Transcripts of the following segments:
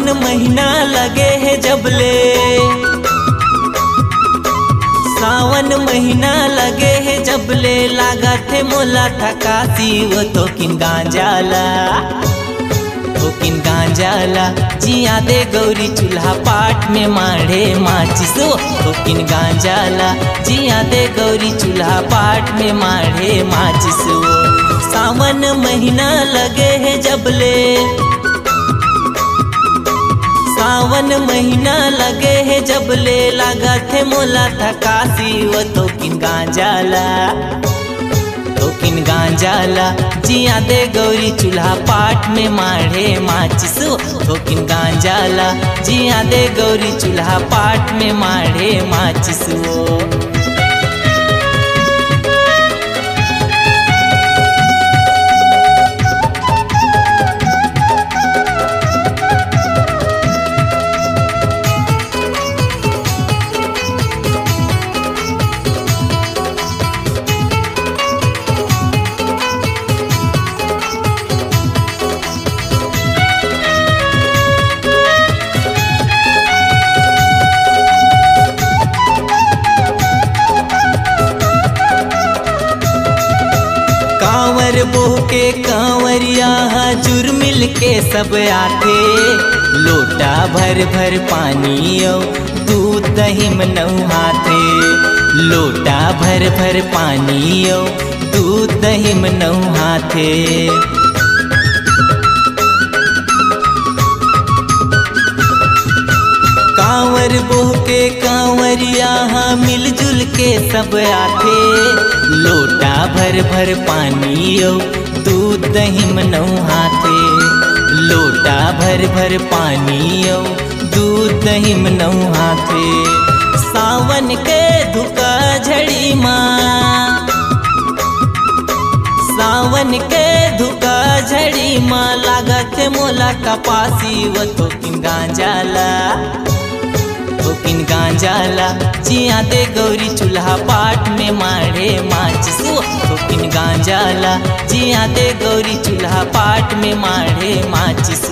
सावन महीना लगे है जबले, सावन महीना लगे है जबले, लागत है मोला थकासी वो तो किन गांजाला, तो किन गांजाला जिया दे गौरी चूल्हा पाट में माढ़े माचिस, तो किन गांजाला जिया दे गौरी चूल्हा पाट में माढ़े माचिस। सावन महीना लगे है जबले, सावन महीना लगे है जबले, लागत है मोला थकासी वो तो किन गांजाला, तो किन गांजाला जिया दे गौरी चूल्हा पाट में माढ़े माचिस, तो किन गांजाला जिया दे गौरी चूल्हा पाट में माढ़े माचिस। कांवर बोह के कांवरिया हजुर मिल के सब आथे, लोटा भर भर पानी औ दूध दही नौहाथे, लोटा भर भर पानी औ दूध दही नौहाथे। कांवर बोह के कांवरिया मिलजुल के सब आथे, लोटा भर भर पानी औ दूध दही नौहाथे, लोटा भर भर पानी औ दूध दही नौहाथे। सावन के धुका झड़ी माँ, सावन के धुका झड़ी माँ, लागत मोला कपासी वो तो किन गांजाला, तो किन गांजाला जिया दे गौरी चूल्हा पाट में माढ़े माचिस, तो किन गांजाला जिया दे गौरी चूल्हा पाट में माढ़े माचिस।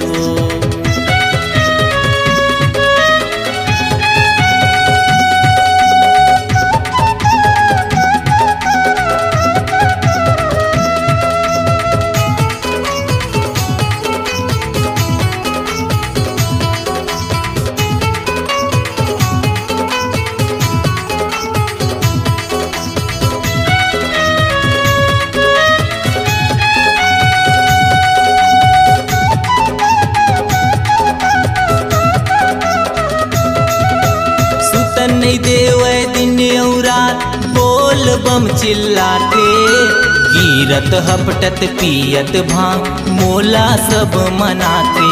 नहीं देवे दिन और रात बोल बम चिल्लाते, गिरत हपटत पियत भांग मोला सब मनाते,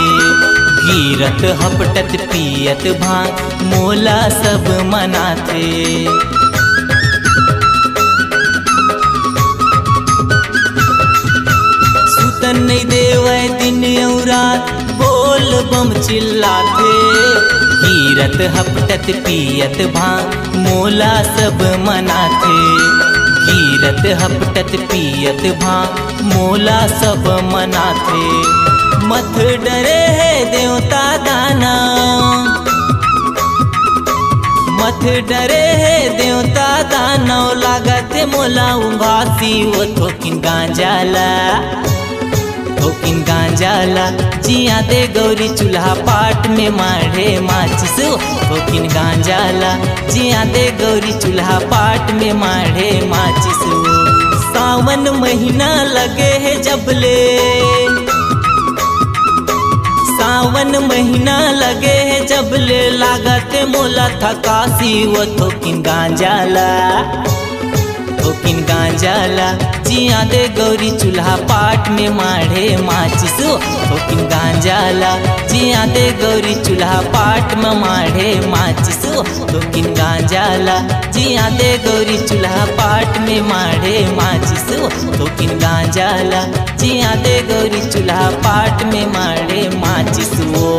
गिरत हपटत पियत भांग मोला सब मनाते। सुतन नहीं देवे दिन और रात बोल बम चिल्लाते, गिरत हपटत पियत भांग मोला सब मनाथे, गिरत हपटत पियत भांग मोला सब मनाथे। मत डरे है देवता दाना, मत डरे है देवता दाना, लागत मोला उंगासी वो तो किन गांजाला, तो किन गांजाला जिया दे गौरी चूल्हा पाट में माढ़े माचिस, तो किन गांजाला जिया दे गौरी चूल्हा पाट में माढ़े माचिस। सावन महीना लगे है जबले, सावन महीना लगे है जबले, लागत मोला थकासी वो तो किन गांजाला, तो किन गांजाला जिया दे गौरी चूल्हा पाट में माढ़े माचिस, तो किन गांजाला जिया दे गौरी चूल्हा पाट में माढ़े माचिस, तो किन गांजाला जिया दे गौरी चूल्हा पाट में माढ़े माचिस, तो किन गांजाला जिया दे गौरी चूल्हा पाट में माढ़े माचिस। वो